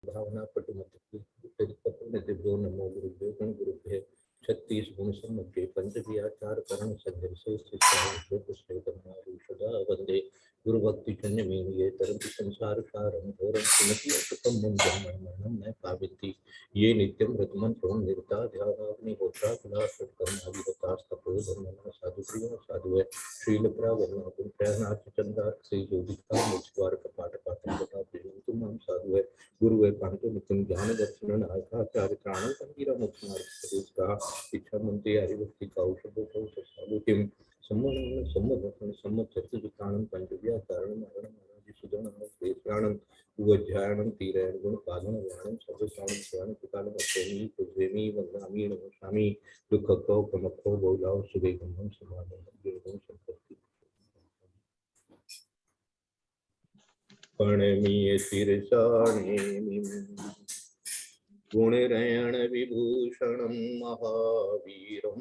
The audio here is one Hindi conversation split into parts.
भावना पटुमतिभ्यो नमो गुरुभ्यो गण गुरुभ्यो 36 गुण सम्मुखे पंचव्याचार करण संघर्षे सदा वंदे गुरु भक्ति चन्य में ये तरंति संसार सारं घोरं सुमति सुखम मंजन मरणं न पाविति ये नित्यं रतमन प्रण निरता ध्यानाग्नि होता कुला सत्कर्मादि होता तपो धर्मना साधु प्रिय साधु है श्रील प्रवर्ण गुण प्रहनाथ चंद्र श्री जोगिता मुझवार कपाट पात्र बता तुम हम साधु है गुरु है पांचो नित्यं ज्ञान दर्शन आचार्य प्राण संगीरा मुख्यमार्ग का इच्छा मंत्री हरिभक्ति का औषध साधुतिम सम्मोहन सम्मचर्चितानं पंचव्याचारणं मरणं महाराज सुजनं श्रेष्ठानं उवध्यायनं तीरयन् गुणपादनं व्यानं सर्वसानं स्वानं पितानं अस्मि पुजेमि वन्दामि नमस्यामि दुःखको प्रमखो बहुलाव सुवेगं समानं देवं संपत्ति प्रणमीय शिरसाणेमि गुणरयण विभूषणं महावीरं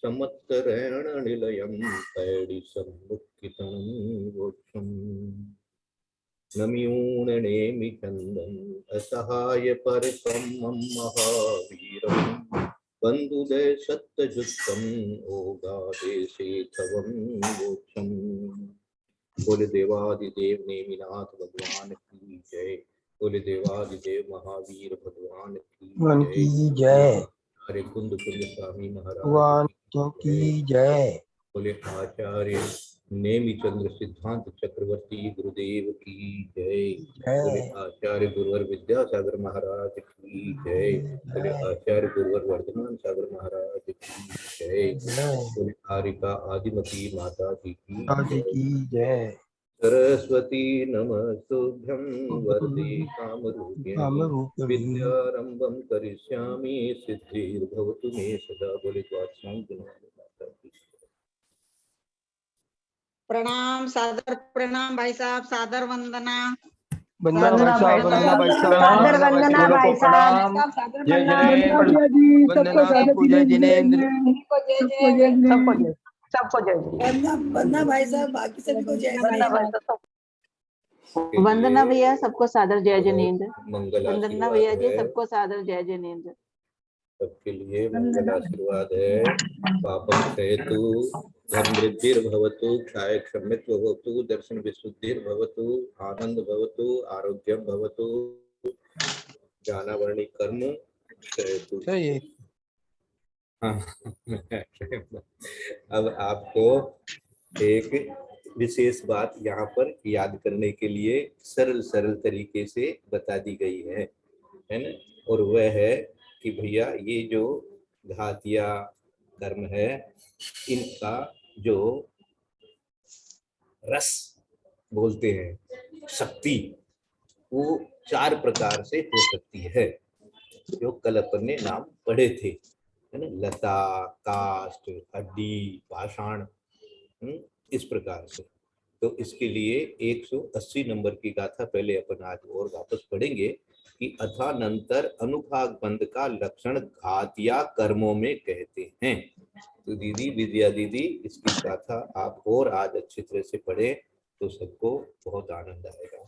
समत्तरेण निलयं पैडिसम्मुखितं वोक्षं नम्यूणनेमि चन्दम् असहाय परिक्रमं महावीरं बन्धुदेशत्तजुक्तम् ओगादेशे तवं वोक्षं बोले देवादिदेव नेमिनाथ भगवान की जय बोले देवादिदेव महावीर भगवान की जय हरे कुंद कुंद स्वामी महाराज की जय बोले आचार्य नेमिचंद्र सिद्धांत चक्रवर्ती गुरुदेव की जय बोले आचार्य गुरुवर विद्यासागर महाराज की जय बोले आचार्य गुरुवर वर्धमान सागर महाराज की जय बोले कारिका आदिमती माता जी की जय सरस्वती नमस्तुभ्यं वरदे कामरूपिणी विद्यारंभं करिष्यामि सिद्धिर्भवतु मे सदा बोले प्रणाम सादर प्रणाम भाई साहब सादर वंदना वंदना भाई साहब जय पूजा जिनेंद्र सबको जय वंदना भाई साहब बाकी सभी को जय वंदना भैया सबको सादर जय जिनेंद्र वंदना भैया जी सबको सादर जय जिनेंद्र सबके लिए मंगल आशीर्वाद है पापम क्षयतु धन वृद्धिर्भवतु क्षय क्षमित्व भवतु दर्शन विशुद्धिर्भवतु आनंद भवतु आरोग्यम भवतु ज्ञानावर्णी कर्म क्षयतु। अब आपको एक विशेष बात यहाँ पर याद करने के लिए सरल सरल तरीके से बता दी गई है ना, और वह है कि भैया ये जो घातिया कर्म है इनका जो रस बोलते हैं शक्ति वो 4 प्रकार से हो सकती है जो कल अपन ने नाम पढ़े थे है ना, लता काष्ठ हड्डी पाषाण इस प्रकार से। तो इसके लिए 180 नंबर की गाथा पहले अपन आज और वापस पढ़ेंगे कि अथानंतर अनुभाग बंध का लक्षण घातिया कर्मों में कहते हैं। तो दीदी विद्या दीदी इसकी गाथा आप और आज अच्छी तरह से पढ़े तो सबको बहुत आनंद आएगा।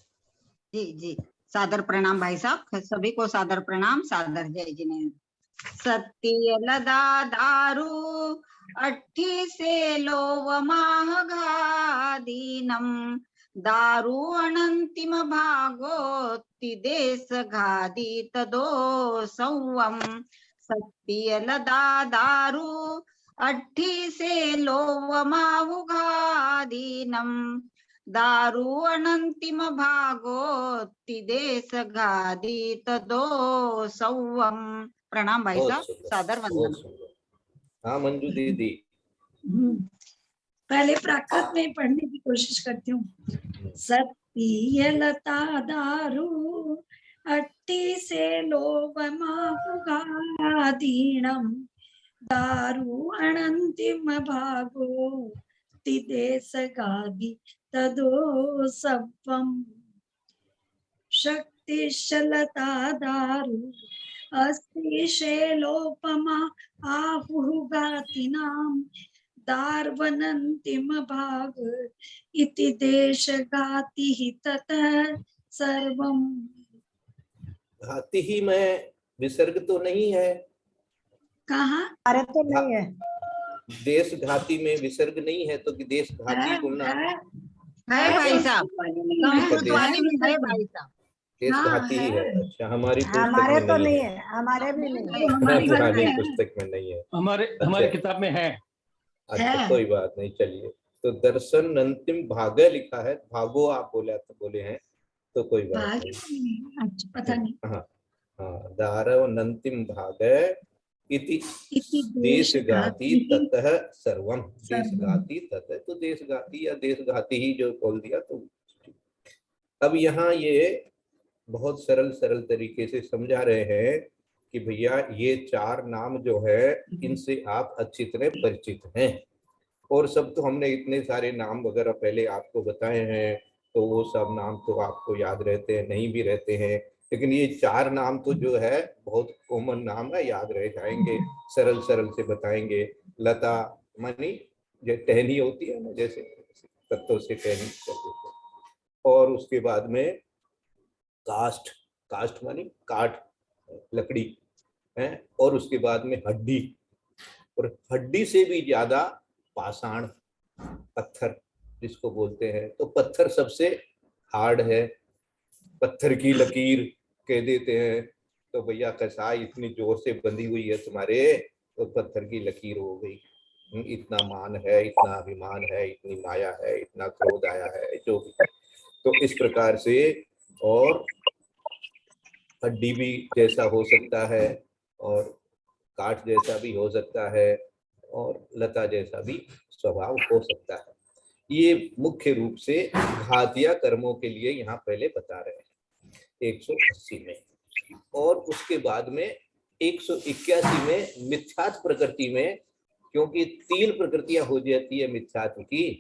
जी जी सादर प्रणाम भाई साहब सभी को सादर प्रणाम सादर जय जिनेंद्र। सत्य लदा दारू अट्ठी से लोव माहगादीनम दारू अनंतिम भागोति देश घादी तदो संवम। सत्य लदा दारू अट्ठी से लोव माहुगादीनम दारू अनंतिम भागोति देश घादी तदो संवम। प्रणाम भाई साहब सादर वंदना। हाँ मंजू दीदी पहले प्राकृत में पढ़ने की कोशिश करती हूँ। सत्य लता दारू अट्टी से लोभ माहुगादीनम दारू अनंतिम भागो तिदेश गादी तदो सवम। शक्तिशलता दारू अस्ति शैलोपमा आहुगातिनाम दार्वनन्तिम भाग इति देश गाति ततः सर्वम। घाती ही में विसर्ग तो नहीं है, कहाँ हमारे तो नहीं है। देश घाती में विसर्ग नहीं है, तो कि देश घाती बोलना। है है भाई साहब, संस्कृत है। वाले में है भाई साहब। देश हाँ, घाती ही है। है। अच्छा, हमारी पुस्तक हमारे में तो नहीं नहीं है, है, हमारे भी नहीं है। वो हमारी पुरानी है। पुस्तक में नहीं है। हमारे अच्छा। किताब में है। अच्छा, है। कोई बात नहीं, चलिए। तो दर्शन अंतिम भाग लिखा है, भागो आप बोले हैं, तो कोई बात भाग्य नहीं। नहीं, अच्छा पता नहीं। हाँ हाँ, दारव नंतिम भाग इति इति देशगाती ततः सर्वम। सर्वम। देशगाती ततः, तो देशगाती या देशगाती ही जो बोल दिया तो। अब यहाँ ये बहुत सरल सरल तरीके से समझा रहे हैं कि भैया ये 4 नाम जो है इनसे आप अच्छी तरह परिचित हैं, और सब तो हमने इतने सारे नाम वगैरह पहले आपको बताए हैं, तो वो सब नाम तो आपको याद रहते हैं, नहीं भी रहते हैं, लेकिन ये 4 नाम तो जो है बहुत कॉमन नाम है, याद रह जाएंगे, सरल सरल से बताएंगे। लता मानी जो टहनी होती है ना, जैसे पत्तों से टहनी कर देते हैं। और उसके बाद में काष्ठ, काष्ठ मानी काठ, लकड़ी है। और उसके बाद में हड्डी, और हड्डी से भी ज्यादा पाषाण, पत्थर जिसको बोलते हैं। तो पत्थर सबसे हार्ड है, पत्थर की लकीर कह देते हैं। तो भैया कसाई इतनी जोर से बंधी हुई है तुम्हारे, तो पत्थर की लकीर हो गई। इतना मान है, इतना अभिमान है, इतनी माया है, इतना क्रोध आया है, जो भी। तो इस प्रकार से, और हड्डी भी जैसा हो सकता है, और काठ जैसा भी हो सकता है, और लता जैसा भी स्वभाव हो सकता है। ये मुख्य रूप से घातिया कर्मों के लिए यहाँ पहले बता रहे हैं 180 में। और उसके बाद में 181 में मिथ्यात्व प्रकृति में, क्योंकि 3 प्रकृतियां हो जाती है मिथ्यात्व की,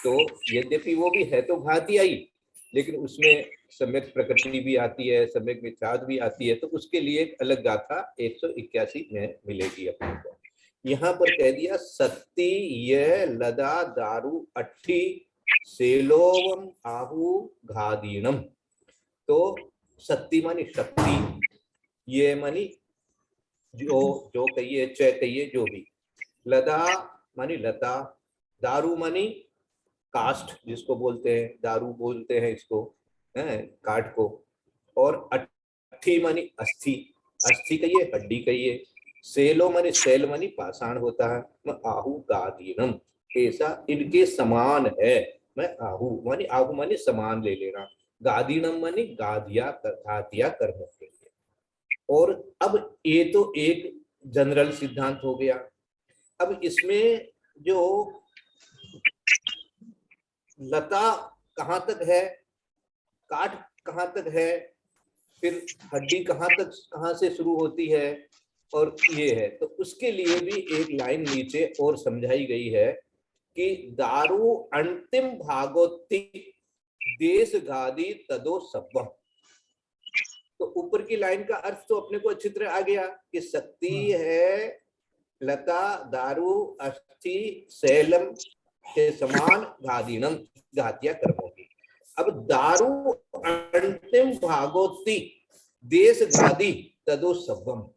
तो यद्यपि वो भी है तो घातिया ही, लेकिन उसमें सम्यक प्रकृति भी आती है, सम्यक मिथ्यात्व भी आती है, तो उसके लिए एक अलग गाथा 181 में मिलेगी अपने को। यहाँ पर कह दिया सत्ती ये लदा दारू अट्ठी सेलोवम आहु घादीनम। तो सत्ती मानी शक्ति, ये मानी जो कहिए, च कहिए, जो भी। लदा मानी लता, दारू मानी काष्ठ जिसको बोलते हैं, दारू बोलते हैं इसको, है काठ को। और अट्ठी मानी अस्थि, अस्थि कहिए, हड्डी कहिए। सेलो मानी सेल मानी पाषाण होता है। मैं आहु गादीनम, ऐसा इनके समान है। मैं आहु मानी समान ले लेना, गादीनम मानी गाधिया घातिया कर्मों के लिए। और अब ये तो एक जनरल सिद्धांत हो गया। अब इसमें जो लता कहाँ तक है, काठ कहाँ तक है, फिर हड्डी कहाँ से शुरू होती है, और ये है, तो उसके लिए भी एक लाइन नीचे और समझाई गई है कि दारू अंतिम भागोत्ति देश गादी तदो सब्बम। तो ऊपर की लाइन का अर्थ तो अपने को अच्छी तरह आ गया कि शक्ति है लता, दारू, अस्थि, सैलम के समान घादीनम, घातिया कर्मों की। अब दारू अंतिम भागोत्ति देश घादी तदो सब्बम।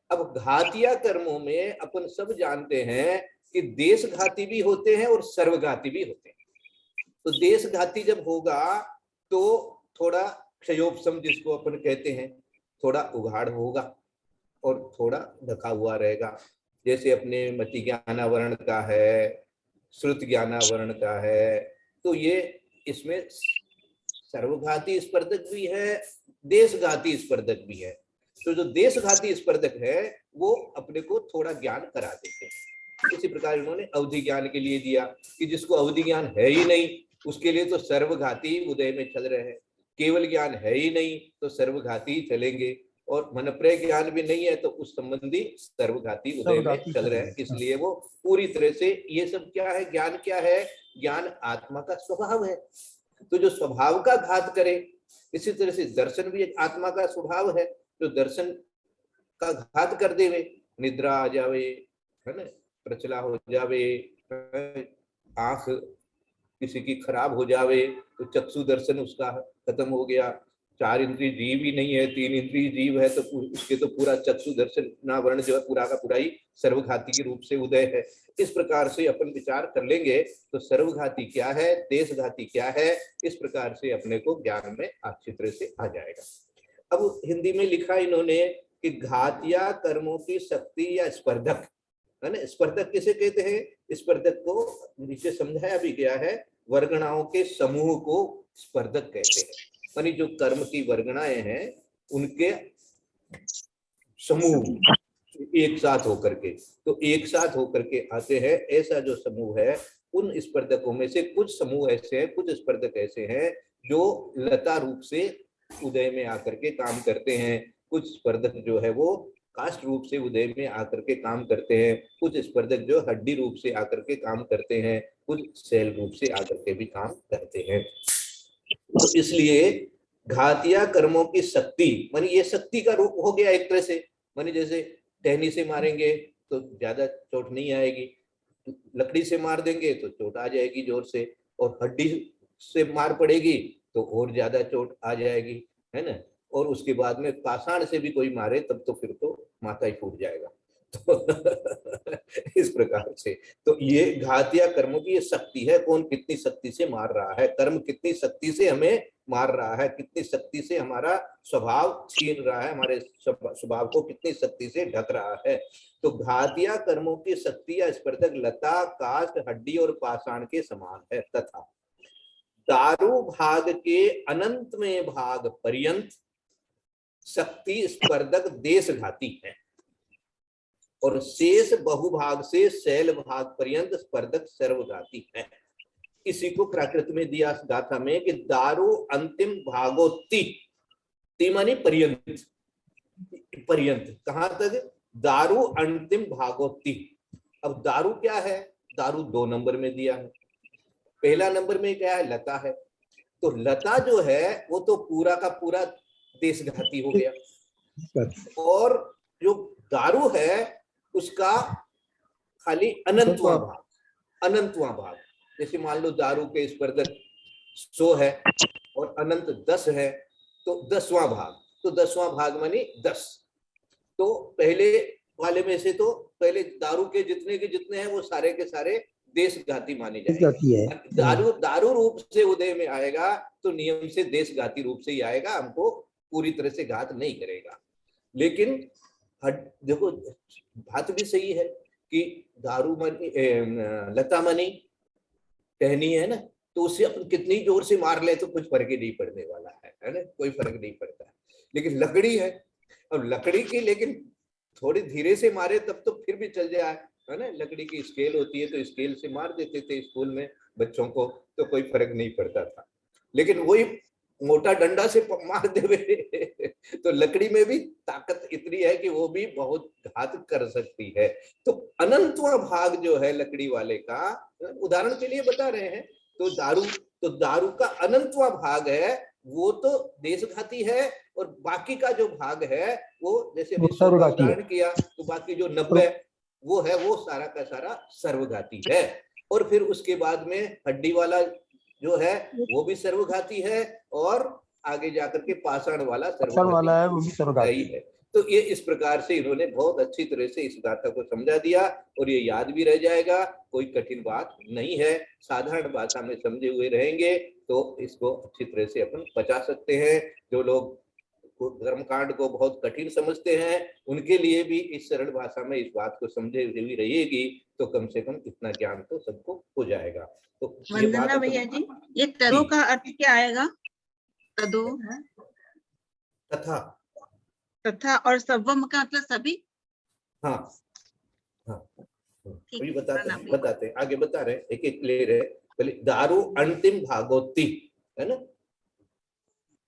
अब घातिया कर्मों में अपन सब जानते हैं कि देश घाती भी होते हैं और सर्वघाती भी होते हैं। तो देश घाती जब होगा तो थोड़ा क्षयोपशम जिसको अपन कहते हैं, थोड़ा उघाड़ होगा और थोड़ा ढका हुआ रहेगा। जैसे अपने मति ज्ञानावरण का है, श्रुत ज्ञानावरण का है, तो ये इसमें सर्वघाती स्पर्धक भी है, देशघाती स्पर्धक भी है। तो जो देशघाती स्पर्धक है वो अपने को थोड़ा ज्ञान करा देते हैं। इसी प्रकार इन्होंने अवधि ज्ञान के लिए दिया कि जिसको अवधि ज्ञान है ही नहीं उसके लिए तो सर्वघाती उदय में चल रहे हैं, केवल ज्ञान है ही नहीं तो सर्वघाती ही चलेंगे, और मनप्रय ज्ञान भी नहीं है तो उस संबंधी सर्वघाती उदय में चल रहे हैं। इसलिए वो पूरी तरह से ये सब क्या है, ज्ञान क्या है, ज्ञान आत्मा का स्वभाव है। तो जो स्वभाव का घात करे, इसी तरह से दर्शन भी एक आत्मा का स्वभाव है, जो दर्शन का घात कर देवे, निद्रा आ जावे, है ना, प्रचला हो जावे, आंख किसी की खराब हो जावे तो चक्षु दर्शन उसका खत्म हो गया, 4 इंद्रिय जीव ही नहीं है, 3 इंद्रिय जीव है, तो उसके तो पूरा चक्षु दर्शन वर्ण जो है पूरा का पूरा ही सर्वघाती के रूप से उदय है। इस प्रकार से अपन विचार कर लेंगे तो सर्वघाती क्या है, देशघाती क्या है, इस प्रकार से अपने को ज्ञान में अच्छी तरह से आ जाएगा। अब हिंदी में लिखा इन्होंने कि घातिया कर्मों की शक्ति या स्पर्धक, है ना। स्पर्धक किसे कहते हैं? स्पर्धक को नीचे समझाया भी गया है, वर्गणाओं के समूह को स्पर्धक कहते हैं। यानी जो कर्म की वर्गणाएं हैं उनके समूह एक साथ होकर के, तो एक साथ होकर के आते हैं, ऐसा जो समूह है उन स्पर्धकों में से कुछ समूह ऐसे हैं, कुछ स्पर्धक ऐसे हैं जो लता रूप से उदय में आकर के काम करते हैं, कुछ स्पर्धक जो है वो काष्ठ रूप से उदय में आकर के काम करते हैं, कुछ स्पर्धक जो हड्डी रूप से आकर के काम करते हैं, कुछ सेल रूप से आकर के भी काम करते हैं। तो इसलिए घातिया कर्मों की शक्ति मानी ये शक्ति का रूप हो गया एक तरह से। मानी जैसे टहनी से मारेंगे तो ज्यादा चोट नहीं आएगी, लकड़ी से मार देंगे तो चोट आ जाएगी जोर से, और हड्डी से मार पड़ेगी तो और ज्यादा चोट आ जाएगी, है ना। और उसके बाद में पाषाण से भी कोई मारे तब तो फिर तो माथा ही फूट जाएगा। तो इस प्रकार से तो ये घातिया कर्मों की ये शक्ति है, कौन कितनी शक्ति से मार रहा है, कर्म कितनी शक्ति से हमें मार रहा है, कितनी शक्ति से हमारा स्वभाव छीन रहा है, हमारे स्वभाव को कितनी शक्ति से ढक रहा है। तो घातिया कर्मों की शक्ति या स्पर्धक लता, काष्ठ, हड्डी और पाषाण के समान है। तथा दारू भाग के अनंत में भाग पर्यंत शक्ति स्पर्धक देशघाती है, और शेष बहुभाग से शैल भाग पर्यंत स्पर्धक सर्वघाती है। इसी को प्राकृत में दिया गाथा में कि दारू अंतिम भागोत्ति, ति मानी पर्यंत, पर्यंत कहां तक? दारू अंतिम भागोत्ति। अब दारू क्या है? दारू 2 नंबर में दिया है। पहला नंबर में क्या है? लता है। तो लता जो है वो तो पूरा का पूरा देशघाती हो गया, और जो दारू है उसका खाली अनंतवां भाग, अनंतवां भाग। जैसे मान लो दारू के स्पर्धक 100 है और अनंत 10 है, तो 10वां भाग, तो 10वां भाग मानी 10। तो पहले वाले में से तो पहले दारू के जितने हैं वो सारे के सारे देशघाती माने जाएंगे। दारू रूप से उदय में आएगा तो नियम से देशघाती रूप से ही आएगा, हमको पूरी तरह से घात नहीं करेगा। लेकिन देखो बात भी सही है कि दारू मानी लता मानी टहनी है ना, तो उससे अपन कितनी जोर से मार ले तो कुछ फर्क ही नहीं पड़ने वाला है ना, कोई फर्क नहीं पड़ता। लेकिन लकड़ी है, अब लकड़ी की लेकिन थोड़ी धीरे से मारे तब तो फिर भी चल जाए, है ना। लकड़ी की स्केल होती है तो स्केल से मार देते थे स्कूल में बच्चों को, तो कोई फर्क नहीं पड़ता था। लेकिन वही मोटा डंडा से मार देवे तो लकड़ी में भी ताकत इतनी है कि वो भी बहुत घात कर सकती है। तो अनंतवां भाग जो है लकड़ी वाले का, उदाहरण के लिए बता रहे हैं, तो दारू का अनंतवां भाग है वो तो देशघाती है, और बाकी का जो भाग है वो जैसे उदाहरण किया तो बाकी जो 90 वो है वो सारा का सारा सर्वघाती है। और फिर उसके बाद में हड्डी वाला जो है वो भी सर्वघाती है, और आगे जाकर के पाषाण वाला सर्वघाती है, वो भी सर्वघाती है। तो ये इस प्रकार से इन्होंने बहुत अच्छी तरह से इस गाथा को समझा दिया, और ये याद भी रह जाएगा, कोई कठिन बात नहीं है। साधारण भाषा में समझे हुए रहेंगे तो इसको अच्छी तरह से अपन पचा सकते हैं। जो लोग कर्मकांड को बहुत कठिन समझते हैं उनके लिए भी इस सरल भाषा में इस बात को समझे हुई रहेगी तो कम से कम इतना ज्ञान तो सबको हो जाएगा। तो वंदना भैया जी, ये तदो का अर्थ क्या आएगा? तदो, तथा, तथा और सर्वम का मतलब सभी। हाँ हाँ, अभी बताते हैं आगे बता रहे हैं, एक एक ले रहे। पहले दारू अंतिम भागोत्ति है ना,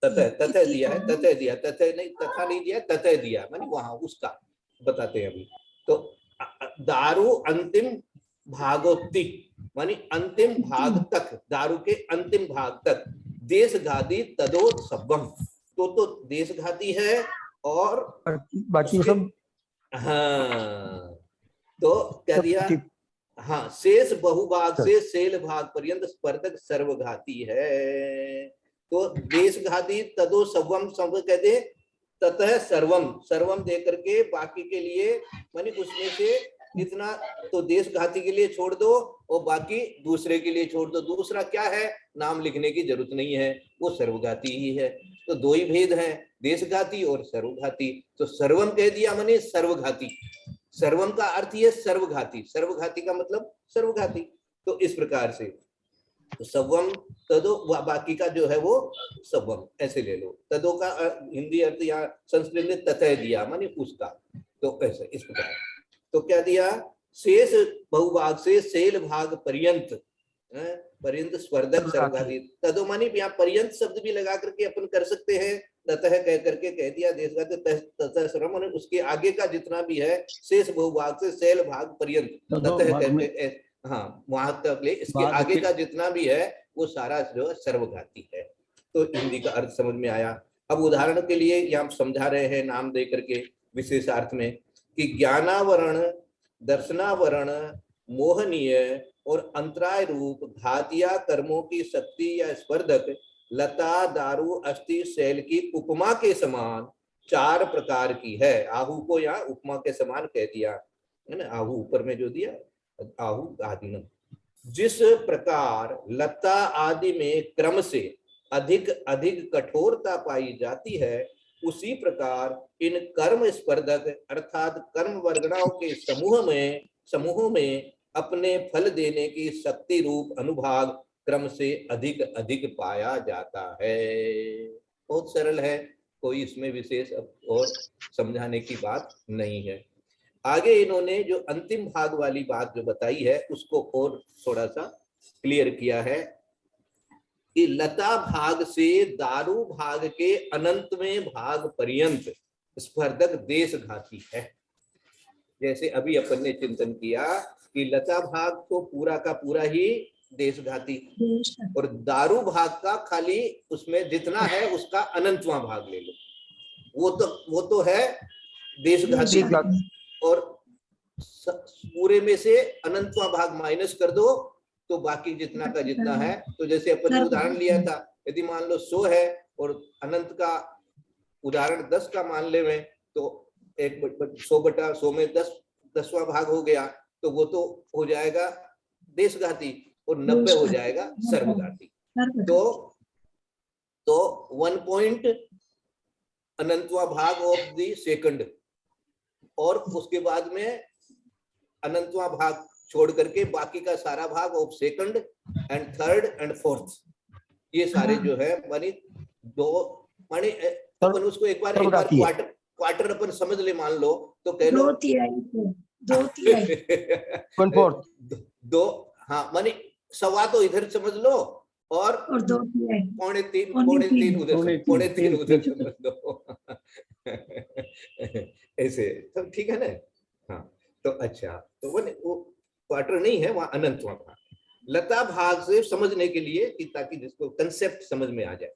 तथा दिया है, तथा नहीं दिया, तथा दिया मानी वहां उसका बताते हैं अभी। तो दारू अंतिम भागोत्ति मानी अंतिम भाग तक, दारू के अंतिम भाग तक देशघाती तदो सब्बम, तो देशघाती है और बाकी सब। हाँ, तो क्या दिया? हाँ, शेष बहुभाग से शैल भाग पर्यंत स्पर्धक सर्वघाती है। तो देश घाती तदो सर्वम सब कहते ततः सर्वम, सर्वम दे करके बाकी के लिए मानी उसमें से इतना तो देश घाती के लिए छोड़ दो और बाकी दूसरे के लिए छोड़ दो। दूसरा क्या है, नाम लिखने की जरूरत नहीं है, वो सर्वघाती ही है। तो दो ही भेद हैं, देशघाती और सर्वघाती। तो सर्वम कह दिया माने सर्वघाती, सर्वम का अर्थ ही है सर्वघाती, सर्वघाती का मतलब सर्वघाती। तो इस प्रकार से तो सवम तदो, बाकी का जो है वो सवम, ऐसे ले लो। तदो का हिंदी अर्थ या संस्कृत में ततः दिया माने उसका, तो ऐसे इस प्रकार। तो क्या दिया, शेष बहुभाग से सेल भाग पर्यंत, पर्यंत स्वर्धक सर्वघाती। तदो मानी यहाँ पर्यंत शब्द भी लगा करके अपन कर सकते हैं, ततः कह करके कह दिया देशघाती, ततः सर्वम माने उसके आगे का जितना भी है शेष बहुभाग से सेल भाग पर्यंत, ततः कहते, हाँ वहां तक ले, इसके आगे का जितना भी है वो सारा जो है सर्वघाती है। तो हिंदी का अर्थ समझ में आया। अब उदाहरण के लिए यहाँ समझा रहे हैं नाम दे करके विशेषार्थ में कि ज्ञानावरण, दर्शनावरण, मोहनीय और अंतराय रूप घातिया कर्मों की शक्ति या स्पर्धक लता, दारू, अस्थि, शैल की उपमा के समान 4 प्रकार की है। आहू को यहाँ उपमा के समान कह दिया है ना, आहू ऊपर में जो दिया आहू आदि। जिस प्रकार लता आदि में क्रम से अधिक अधिक कठोरता पाई जाती है, उसी प्रकार इन कर्म स्पर्धक अर्थात कर्म वर्गणाओं के समूहों में अपने फल देने की शक्ति रूप अनुभाग क्रम से अधिक अधिक पाया जाता है। बहुत सरल है, कोई इसमें विशेष और समझाने की बात नहीं है। आगे इन्होंने जो अंतिम भाग वाली बात जो बताई है उसको और थोड़ा सा क्लियर किया है कि लता भाग से दारू भाग के अनंतवें भाग पर्यंत स्पर्धक देशघाती है। जैसे अभी अपन ने चिंतन किया कि लता भाग तो पूरा का पूरा ही देशघाती और दारू भाग का खाली उसमें जितना है उसका अनंतवां भाग ले लो, वो तो है देशघाती। और पूरे में से अनंतवां भाग माइनस कर दो तो बाकी जितना का जितना है। तो जैसे अपन ने उदाहरण लिया था, यदि मान लो 100 है और अनंत का उदाहरण 10 का मान ले में, तो 100/100 में 10वां भाग हो गया, तो वो तो हो जाएगा देशघाती और 90 हो जाएगा सर्वघाती। तो 1 पॉइंट अनंतवां भाग ऑफ द सेकंड, और उसके बाद में अनंतवां भाग छोड़ करके बाकी का सारा भाग of second and third and fourth, ये सारे जो है मानी दो मानी अपन उसको एक बार क्वार्टर अपन समझ ले, मान लो तो कह लो 2 हाँ मानी सवा तो इधर समझ लो और 2.3 उधर समझ लो ऐसे तो ठीक है ना। हाँ तो अच्छा, तो वो क्वार्टर नहीं है, वहां अनंतवां भाग। लता भाग से समझने के लिए कि ताकि जिसको कंसेप्ट समझ में आ जाए,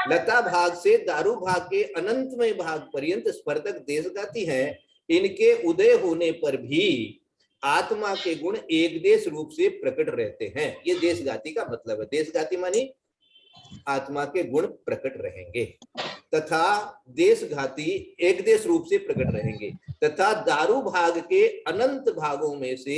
लता भाग से दारू भाग के अनंतमय भाग पर्यंत स्पर्धक देशघाती हैं। इनके उदय होने पर भी आत्मा के गुण एक देश रूप से प्रकट रहते हैं। ये देशघाती का मतलब है। देशघाती मानी आत्मा के गुण प्रकट रहेंगे, तथा देशघाती एक देश रूप से प्रकट रहेंगे, तथा दारू भाग के अनंत भागों में से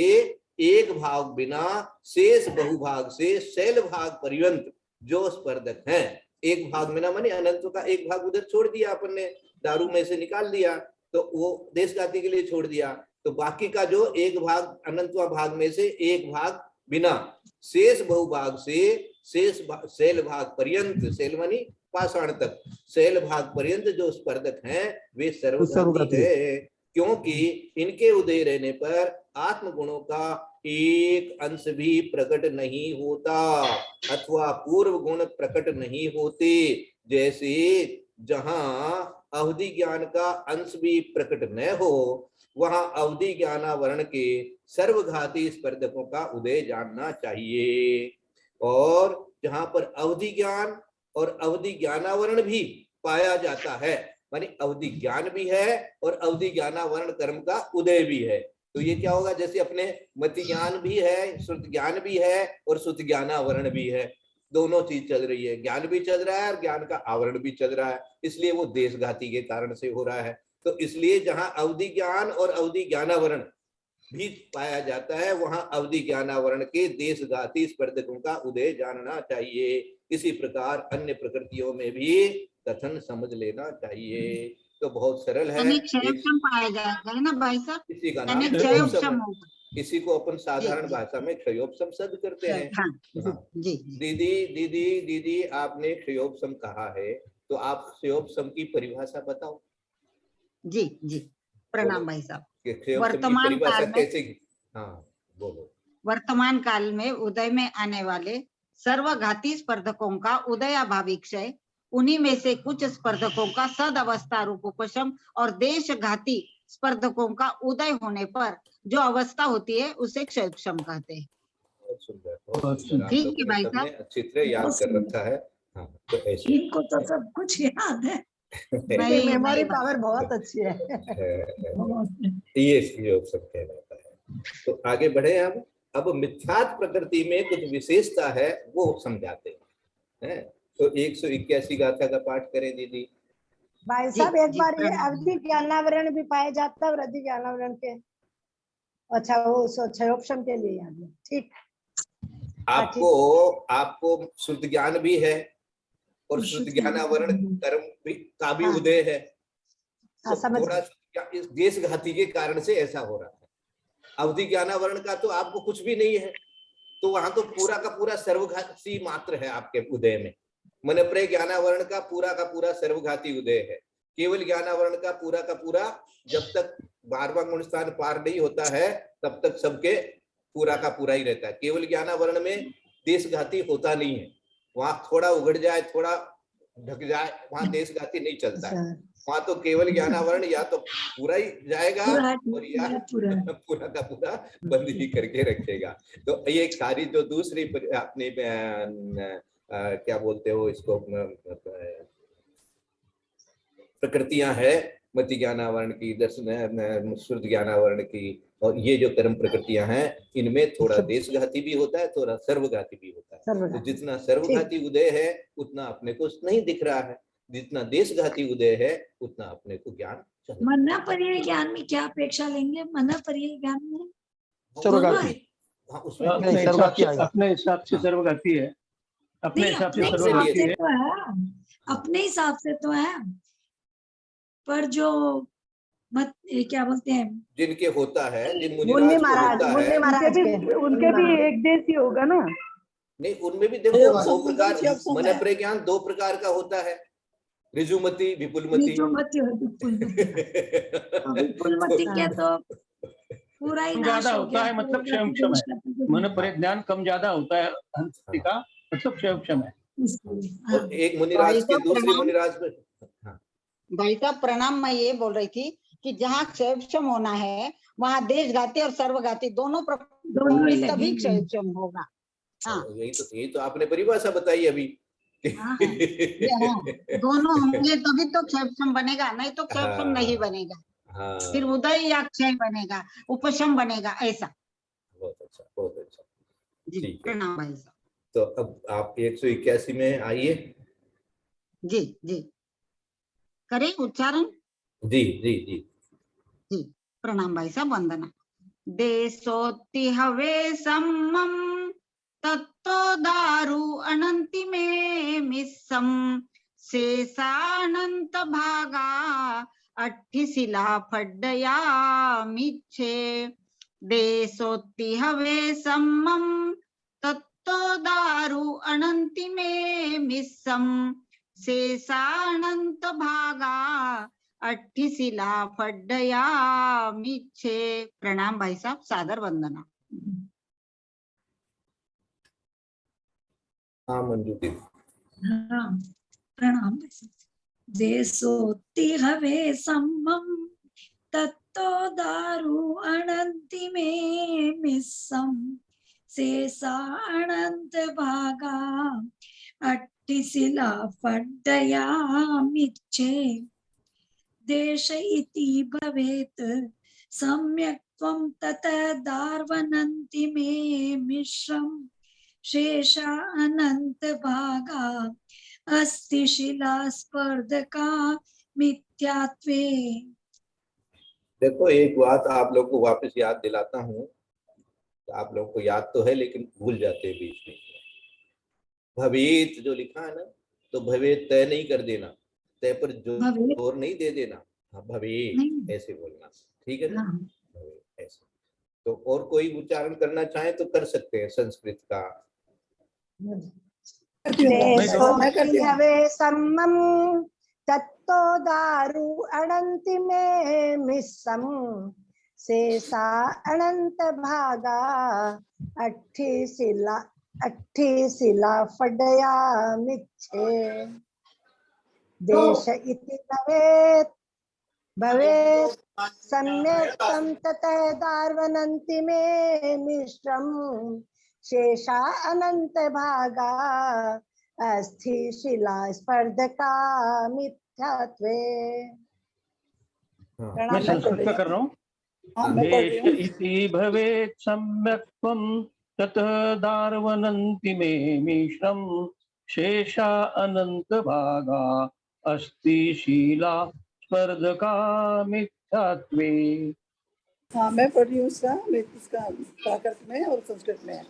एक भाग बिना शेष बहुभाग से शैल भाग पर्यंत जो स्पर्धक हैं। एक भाग बिना माने अनंत का एक भाग उधर छोड़ दिया अपन ने, दारू में से निकाल दिया तो वो देशघाती के लिए छोड़ दिया, तो बाकी का जो एक भाग अनंतवा भाग में से एक भाग बिना शेष बहुभाग से शेष शैल भाग पर्यंत, शैल मानी पाषाण तक, शैल भाग पर्यंत जो स्पर्धक हैं वे सर्वघाती है, क्योंकि इनके उदय रहने पर आत्म गुणों का एक अंश भी प्रकट नहीं होता अथवा पूर्व गुण प्रकट नहीं होते। जैसे जहां अवधि ज्ञान का अंश भी प्रकट न हो, वहां अवधि ज्ञानावरण के सर्वघाती स्पर्धकों का उदय जानना चाहिए। और जहां पर अवधि ज्ञान और अवधि ज्ञानावरण भी पाया जाता है, मानी अवधि ज्ञान भी है और अवधि ज्ञानावरण कर्म का उदय भी है, तो ये क्या होगा, जैसे अपने मति ज्ञान भी है, श्रुत ज्ञान भी है और श्रुत ज्ञानावरण भी है। दोनों चीज चल रही है, ज्ञान भी चल रहा है और ज्ञान का आवरण भी चल रहा है, इसलिए वो देशघाती के कारण से हो रहा है। तो इसलिए जहां अवधि ज्ञान और अवधि ज्ञानावरण भी पाया जाता है, वहां अवधि ज्ञानावरण के देशघाती स्पर्धकों का उदय जानना चाहिए। इसी प्रकार अन्य प्रकृतियों में भी कथन समझ लेना चाहिए। तो बहुत सरल है। यानी क्षयोपम पाया जाएगा, है ना भाई साहब? इसी का यानी नाम क्षयोपम क्षयोपम है। होगा। इसी को अपन साधारण जी। भाषा में क्षयोपम शब्द करते हैं। हाँ हाँ। जी जी दीदी दीदी दीदी आपने क्षयोपम कहा है, तो आप क्षयोपम की परिभाषा बताओ जी जी। प्रणाम भाई साहब। कि क्षयोपम की वर्तमान परिभाषा काल में कैसे? हाँ बोलो। वर्तमान काल में उदय में आने वाले सर्वघाती स्पर्धकों का उदयाभावी क्षय, उन्हीं में से कुछ स्पर्धकों का सद अवस्था रूप उपशम और देशघाती स्पर्धकों का उदय होने पर जो अवस्था होती है उसे क्षयोपम कहते हैं। बहुत सुंदर, बहुत सुंदर। आप ठीक है लोगों ने भाई सबने साहब। अच्छी तरह याद बहुत कर सुंदर। रखा है। हाँ तो ऐसे इनको तो सब कुछ याद है। इनकी नहीं मेमोरी नहीं पावर बहुत अच्छी है। बहुत। ये क्षयोपम कहलाता है। तो आगे बढ़े हम। अब मिथ्यात्व प्रकृति में कुछ विशेषता है, वो समझाते हैं। तो 181 गाथा का पाठ करें दीदी। भाई जी साहब एक जी। बार ये प्रणाम। अवधि ज्ञानावरण भी पाया जाता है और अधि ज्ञानावरण के, अच्छा वो क्षयोपम के लिए याद है, ठीक। आपको आपको शुद्ध ज्ञान भी है और शुद्ध ज्ञानावरण कर्म भी का भी हाँ। उदय है। हाँ, तो समझ थोड़ा इस देशघाती के कारण से ऐसा हो रहा है। अवधि ज्ञानावरण का तो आपको कुछ भी नहीं है, तो वहां तो पूरा का पूरा सर्वघाती मात्र है आपके उदय में। मनप्रय ज्ञानावरण का पूरा सर्वघाती उदय है। केवल ज्ञानावरण का पूरा जब तक 12वां गुण स्थान पार नहीं होता है तब तक सबके पूरा का पूरा ही रहता है। केवल ज्ञानावरण में देशघाती होता नहीं है। वहां थोड़ा उघड़ जाए, थोड़ा ढक जाए, वहां देशघाती नहीं चलता है। वहां तो केवल ज्ञानावरण या तो पूरा ही जाएगा और या पूरा का पूरा बंद ही करके रखेगा। तो ये सारी जो दूसरी अपनी क्या बोलते हो इसको, प्रकृतियां है, मति ज्ञानावरण की, दर्शन श्रुत ज्ञानावरण की, और ये जो कर्म प्रकृतियां हैं, इनमें थोड़ा देशघाती भी होता है, थोड़ा सर्वघाती भी होता है। तो जितना सर्वघाती उदय है उतना अपने को नहीं दिख रहा है, जितना देशघाती उदय है उतना अपने को ज्ञान चाहिए। मना पर्याय ज्ञान में क्या अपेक्षा लेंगे? मना पर्याय ज्ञान में सर्वघाती। हाँ, उसमें नहीं, सर्वघाती आएगा। अपने हिसाब से सर्वघाती है, अपने नहीं, हिसाब से अपने सर्वघाती हिसाब है। से तो है, अपने हिसाब से तो है, पर जो क्या बोलते हैं, जिनके होता है, जिन मुन्नी मुनिराज को महाराज, होता मुन्नी है, महाराज के, उनके भी एक देश ही होगा ना। नहीं उनमें भी देखो दो प्रकार, मनप्रय ज्ञान दो प्रकार का होता है, ऋजुमति विपुलमति। ऋजुमति और विपुलमति। विपुलमति के तो पूरा ही नाश ज्यादा हो होता गया, है मतलब क्षयोपम है। मन पर ज्ञान कम ज्यादा होता है हंसी का मतलब क्षयोपम है। और एक मुनिराज के दूसरे मुनिराज में। हाँ। भाई साहब प्रणाम। मैं ये बोल रही थी कि जहाँ क्षयोपम होना है वहाँ देशघाती और सर्वघाती दोनों तभी क्षयोपम होगा। हाँ यही तो आपने परिभाषा बताई अभी। हाँ, दोनों होंगे तभी तो क्षयोपम बनेगा, नहीं तो क्षयोपम नहीं बनेगा। हाँ। फिर उदय या क्षय बनेगा, उपशम बनेगा, ऐसा। बहुत अच्छा, बहुत अच्छा। जी प्रणाम भाई साहब। तो अब आप 181 में आइए। जी जी करें उच्चारण। जी जी जी जी प्रणाम भाई साहब, वंदना। देशोत्ति हवे सम्मम तत्तो दारु अनंति में मिस्सम शेषानंत भागा अट्ठिशिला फड्डया मिच्छे। देशोत्ति हवे सम्मम तत्तो दारु अनंति में मिस्सम शेषानंत भागा अट्ठिशिला फड्डया मिच्छे। प्रणाम भाई साहब, सादर वंदना। हाँ मंजू जी। हाँ प्रणाम। देशोत्ति हवे सम्मम तत्तो दारु अनंति में मिस्सम शेषानंत भागा अट्ठिशिला फड्डया मिच्छे। देश इति भवेत् सम्यक् त्वं तत दार्वनन्ति में मिश्रम शेषा अनंत भागा अस्ति शिला स्पर्धका मिथ्यात्वे। देखो एक बात आप लोग को वापस याद दिलाता हूँ, आप लोग को याद तो है लेकिन भूल जाते हैं बीच में। भवेत जो लिखा है ना, तो भवेत तय नहीं कर देना, तय पर भवेत जोर नहीं दे देना। हाँ भवेत नहीं। ऐसे बोलना, ठीक है ना। हाँ। भवेत ऐसे। तो और कोई उच्चारण करना चाहे तो कर सकते हैं संस्कृत का। देशोऽपि हवे सम्मं तत्तो दारु अनंति में मिस्सम शेषा अनंत भागा अट्ठी शिला फडया मिच्छे। देश इति भवेत् सम्यक् तं ततः दार्वनन्ति में मिश्रम शेषा अनंत भागा अस्थि शिला स्पर्धका मिथ्यात्वे। मैं संस्कृत का कर रहा हूँ। देश इति भवेत् सम्यक्त्वं ततः दार्वनन्ति मे मिश्रम शेषा अनंत भागा अस्ति शीला स्पर्धका मिथ्यात्वे। हाँ मैं पढ़ रही हूँ इसका प्राकृत में और संस्कृत में।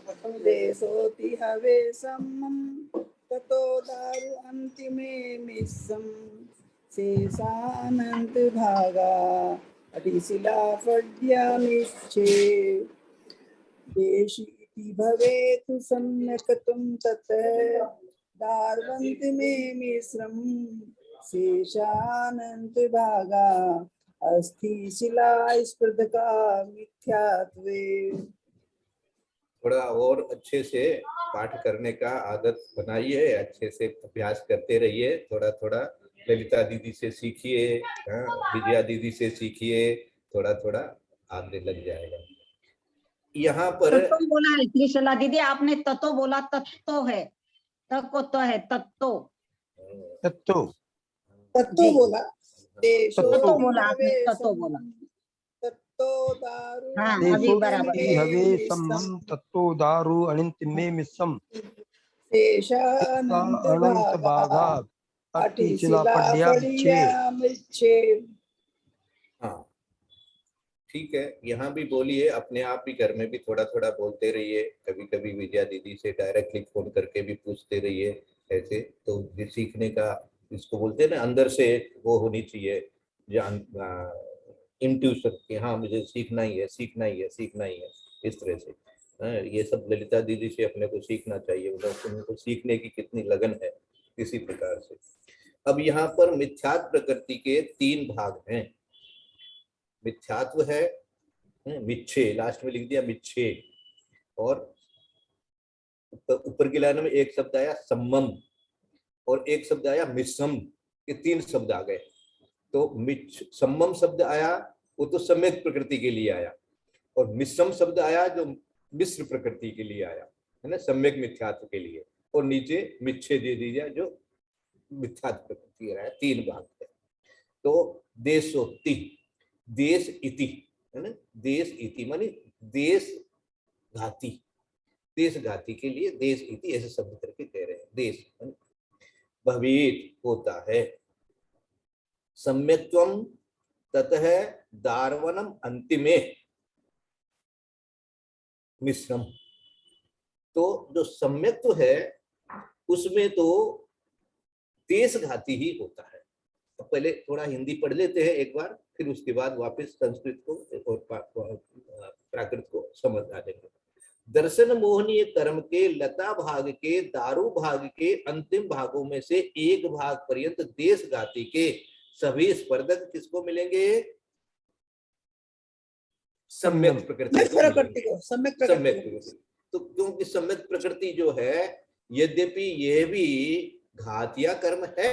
देशोति हवे सम्मं ततो दारु अंतिमे मिस्सं शेषानंत भागा अटिशिला फड्यामिच्छे। देश इति भवेत् सम्यक्त्वं ततः दार्वन्तिमे मिश्रं शेषानंत भागा अस्थि शिला स्पर्धका मिथ्यात्वे। थोड़ा और अच्छे से पाठ करने का आदत बनाइए, अच्छे से अभ्यास करते रहिए। थोड़ा थोड़ा ललिता दीदी से सीखिए, विजया दीदी से सीखिए, थोड़ा थोड़ा आगे लग जाएगा। यहाँ पर तत्तो बोला है त्रिशला दीदी, आपने तत्तो बोला, तत्तो है, तको तो है, तत्तो तत्तो बोला। तत्तो बोला आपने, तत्तो बोला। तत्तो दारु हाँ अभी बराबर है। हवे सम्मं तत्तो दारु अनंत में मिस्सम शेषानंत अनंत भागा अट्ठी शिला फड्यामिच्छे। हाँ ठीक है, यहाँ भी बोलिए, अपने आप भी घर में भी थोड़ा थोड़ा बोलते रहिए। कभी कभी विजया दीदी से डायरेक्टली फोन करके भी पूछते रहिए ऐसे। तो ये सीखने का, इसको बोलते हैं ना, अंदर से वो होनी चाहिए इंट्यूशन कि हाँ मुझे सीखना ही है, सीखना ही है, सीखना ही है, इस तरह से। ये सब ललिता दीदी से अपने को सीखना चाहिए, उनको सीखने की कितनी लगन है, इसी प्रकार से। अब यहाँ पर मिथ्यात्व प्रकृति के 3 भाग हैं। मिथ्यात्व है मिच्छे, लास्ट में लिख दिया मिच्छे, और ऊपर की लाइन में एक शब्द आया सम्मम और एक शब्द आया मिश्रम, ये 3 शब्द आ गए। तो सम्मम शब्द आया वो तो सम्यक प्रकृति के लिए आया, और मिश्रम शब्द आया जो मिश्र प्रकृति के लिए आया, है ना, सम्यक मिथ्यात्व के लिए। और नीचे मिच्छे दे दीजिए जो मिथ्यात्व प्रकृति है। 3 भाग है। तो देशोक्ति, देश इति, है ना, देश इति माने देश घाती, देश घाती के लिए देश इति ऐसे शब्द करके कह रहे हैं। देश भवेत होता है, सम्यक्त्वम ततः दार्वनम अंतिमे मिश्रम। तो जो सम्यक्त्व है उसमें तो देश घाती ही होता है। तो पहले थोड़ा हिंदी पढ़ लेते हैं एक बार, फिर उसके बाद वापस संस्कृत को और प्राकृत को समझ आ जाएंगे। दर्शन मोहनीय कर्म के लता भाग के दारू भाग के अंतिम भागों में से एक भाग पर्यंत देश घाती के सभी स्पर्धक किसको मिलेंगे? सम्यक प्रकृति को। सम्यक प्रकृति। तो क्योंकि सम्यक प्रकृति जो है, यद्यपि यह भी घातिया कर्म है,